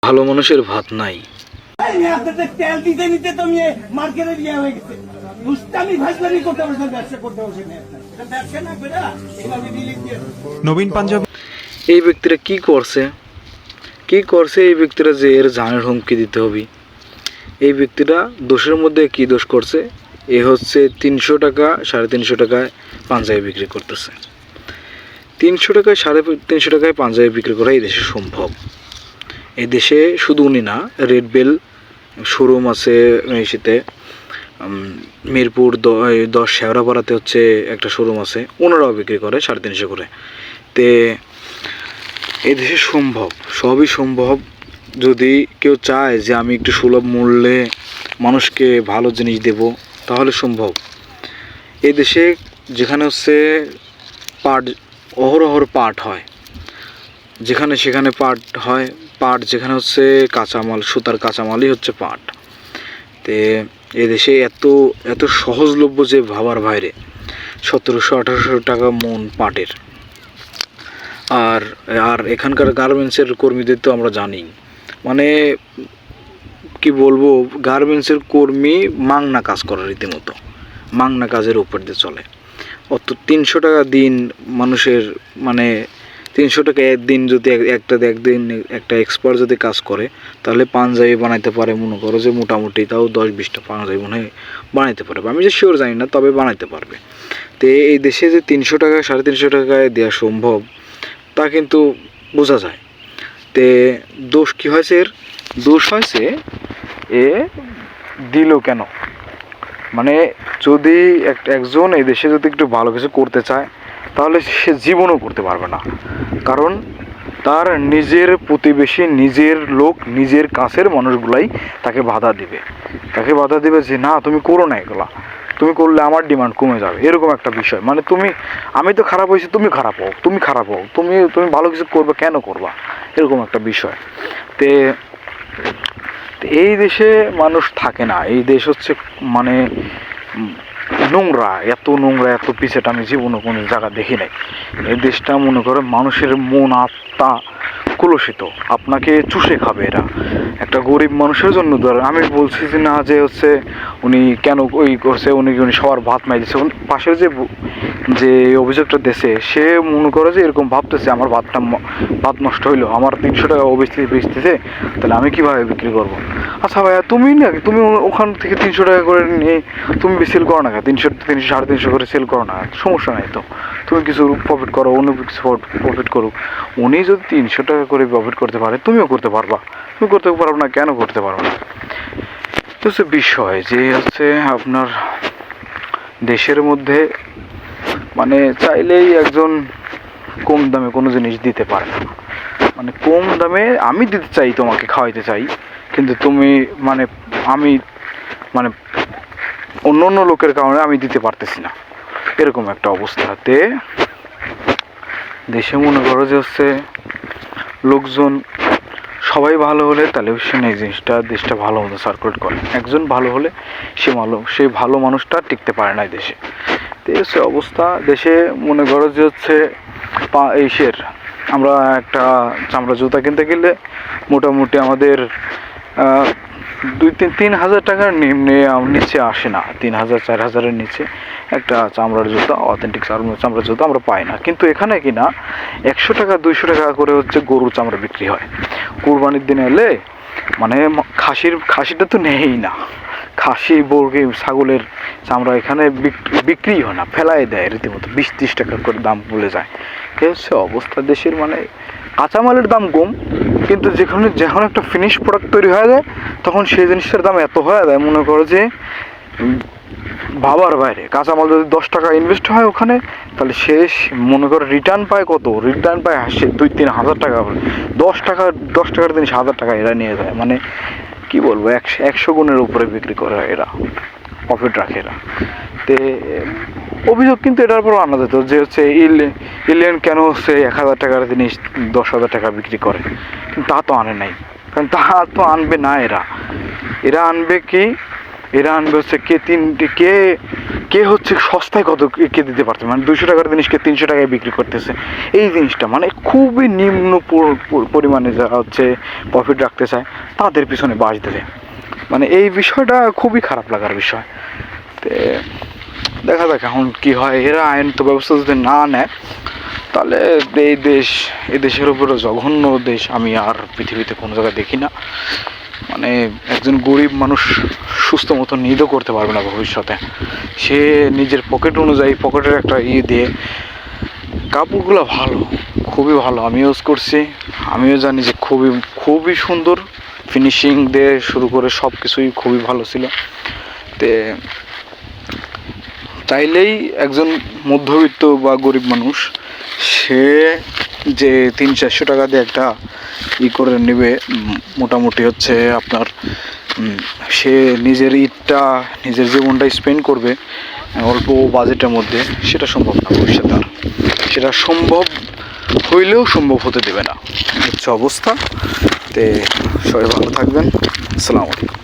ভালো মানুষের ভাত নাই। তেল দিতে নিতে তো মার্কেটে ইয়ে হয়ে গেছে, দুষ্টামি ফাজলামি করতে বসে, ব্যবসা করতে বসে ব্যবসা না করে নবীন পাঞ্জাবি। এই ব্যক্তিরা কি করছে এই ব্যক্তিরা যে এর জানের হুমকি দিতে হবে। এই ব্যক্তিরা দোষের মধ্যে কি দোষ করছে? এ হচ্ছে 300 টাকা 350 টাকায় পাঞ্জাবি বিক্রি করতেছে। 300 টাকায় 350 টাকায় পাঞ্জাবি বিক্রি করা এই দেশে সম্ভব। এই দেশে শুধু উনি না, রেড বেল শোরুম আছে এসেতে, মিরপুর 10 শেওড়াপাড়াতে হচ্ছে একটা শোরুম আছে, ওনারাও বিক্রি করে 350 করে। তে এই দেশে সম্ভব, সবই সম্ভব যদি কেউ চায় যে আমি একটু সুলভ মূল্যে মানুষকে ভালো জিনিস দেব, তাহলে সম্ভব। এই দেশে যেখানে হচ্ছে পাট, অহরহর পাট হয়, যেখানে সেখানে পাট হয়, পাট যেখানে হচ্ছে কাঁচামাল, সুতার কাঁচামালই হচ্ছে পাট। তে এদেশে এত এত সহজলভ্য যে ভাবার বাইরে, 1700-1800 টাকা মন পাটের। আর আর এখানকার গার্মেন্টসের কর্মীদের তো আমরা জানি, মানে কি বলবো, গার্মেন্টসের কর্মী মাংনা কাজ করে, রীতিমতো মাংনা কাজের উপর দিয়ে চলে। অত 300 টাকা দিন মানুষের, মানে 300 টাকা একদিন যদি একদিন একটা এক্সপার্ট যদি কাজ করে, তাহলে পাঞ্জাবি বানাইতে পারে, মনে করো যে মোটামুটি তাও 10-20টা পাঞ্জাবি মনে হয় বানাইতে পারবে। আমি যে শিওর জানি না, তবে বানাইতে পারবে। তো এই দেশে যে 300 টাকা 350 টাকায় দেওয়া সম্ভব, তা কিন্তু বোঝা যায়। তে দোষ কী হয়েছে? এর দোষ হয়েছে এ দিল কেন? মানে যদি একজন এই দেশে যদি একটু ভালো কিছু করতে চায়, তাহলে সে জীবনও করতে পারবে না। কারণ তার নিজের প্রতিবেশী, নিজের লোক, নিজের কাছের মানুষগুলাই তাকে বাধা দিবে যে না তুমি করো না, এগুলা তুমি করলে আমার ডিমান্ড কমে যাবে, এরকম একটা বিষয়। মানে আমি তো খারাপ হয়েছি, তুমি খারাপ হও, তুমি ভালো কিছু করবে, কেন করবা, এরকম একটা বিষয়। তে এই দেশে মানুষ থাকে না। এই দেশ হচ্ছে মানে নোংরা, এত পিছেটা আমি জীবনে কোনো জায়গা দেখি নাই। এই দেশটা মনে করে মানুষের মন আত্মা কলুষিত, আপনাকে চুষে খাবে এরা। একটা গরিব মানুষের জন্য ধরেন, আমি বলছি যে না যে হচ্ছে উনি কেন ওই করছে, উনি সবার ভাত মাই দিচ্ছে। পাশের যে অভিযোগটা দেশে, সে মনে করে যে এরকম ভাবতেছে আমার ভাত নষ্ট হইলো, আমার 300 টাকা বেচতেছে, তাহলে আমি কীভাবে বিক্রি করবো? আচ্ছা ভাইয়া, তুমি ওখান থেকে 300 টাকা করে নিয়ে তুমি সেল করো না, 300-350 করে সেল করো না, সমস্যা নাই তো, তুমি কিছু প্রফিট করো, অন্য কিছু প্রফিট করুক। উনি যদি 300 টাকা করে প্রফিট করতে পারে, তুমিও করতে পারবা। তুমি করতে পারবো না কেন? করতে পারবো না। তো হচ্ছে বিষয় যে হচ্ছে আপনার দেশের মধ্যে মানে চাইলেই একজন কম দামে কোনো জিনিস দিতে পারে না। মানে কম দামে আমি দিতে চাই, তোমাকে খাওয়াইতে চাই, কিন্তু তুমি আমি অন্য লোকের কারণে আমি দিতে পারতেছি না, এরকম একটা অবস্থাতে দেশে মনে করো যে হচ্ছে লোকজন সবাই ভালো হলে তাহলে এই জিনিসটা দেশটা ভালো মতো সার্কুলেট করে। একজন ভালো হলে সেই ভালো মানুষটা টিকতে পারে না দেশে। তো হচ্ছে অবস্থা দেশে। মনে করো যে হচ্ছে আমরা একটা চামড়া জুতা কিনতে গেলে মোটামুটি আমাদের 2-3 হাজার টাকার নিচে আসে না, 3,000-4,000-এর নিচে একটা চামড়ার জুতা, অথেন্টিক চামড়ার জুতা আমরা পাই না। কিন্তু এখানে কিনা 100 টাকা 200 টাকা করে হচ্ছে গরুর চামড়া বিক্রি হয়। কুরবানির দিনে এলে মানে খাসিটা তো নেই না, খাসি বর্গি ছাগলের চামড়া এখানে বিক্রি হয় না, ফেলাই দেয় রীতিমতো, 20-30 টাকা করে দাম বলে যায়। এ হচ্ছে অবস্থা দেশের। মানে কাঁচামালের দাম কম, কিন্তু যখন একটা ফিনিশ প্রোডাক্ট তৈরি হয়ে যায়, তখন সেই জিনিসটার দাম এত হয়ে যায়, মনে করো যে ভাবার বাইরে। কাঁচামাল যদি 10 টাকা ইনভেস্ট হয় ওখানে, তাহলে শেষ মনে করো রিটার্ন পায় কত? রিটার্ন পায় 2-3 হাজার টাকা। 10 টাকার জিনিস 1000 টাকা এরা নিয়ে যায়। মানে কি বলবো, 100 গুণের উপরে বিক্রি করে এরা, প্রফিট রাখে এরা। তে অভিযোগ কিন্তু এটার উপর আনা যেত যে হচ্ছে ইলিয়ান কেন হচ্ছে 1000 টাকার জিনিস 10,000 টাকা বিক্রি করে, কিন্তু তা তো আনে নাই। কারণ তা তো আনবে না, এরা আনবে কি? এরা আনবে হচ্ছে কে হচ্ছে সস্তায় কত কে দিতে পারছে, মানে 200 টাকার জিনিসকে 300 টাকায় বিক্রি করতেছে। এই জিনিসটা মানে খুবই নিম্ন পরিমাণে যারা হচ্ছে প্রফিট রাখতে চায় তাদের পিছনে বাস দেবে, মানে এই বিষয়টা খুবই খারাপ লাগার বিষয়। তো দেখা যাক এখন কী হয়। এরা আইন তো ব্যবস্থা যদি না নেয় তাহলে এই দেশের উপরে জঘন্য দেশ আমি আর পৃথিবীতে কোনো জায়গায় দেখি না। মানে একজন গরিব মানুষ সুস্থ মতো নিদও করতে পারবে না ভবিষ্যতে। সে নিজের পকেট অনুযায়ী পকেটের একটা দিয়ে, কাপড়গুলো ভালো, খুবই ভালো, আমি ইউজ করছি, আমিও জানি যে খুবই সুন্দর, ফিনিশিং দিয়ে শুরু করে সব কিছুই খুবই ভালো ছিল। তে চাইলেই একজন মধ্যবিত্ত বা গরিব মানুষ সে যে 300-400 টাকা দিয়ে একটা করে নেবে, মোটামুটি হচ্ছে আপনার সে নিজের নিজের জীবনটা স্পেন্ড করবে অল্প বাজেটের মধ্যে, সেটা সম্ভব না ভবিষ্যতে। আর সেটা সম্ভব হইলেও সম্ভব হতে দেবে না, হচ্ছে অবস্থা। তে সবাই ভালো থাকবেন। আসসালামু আলাইকুম।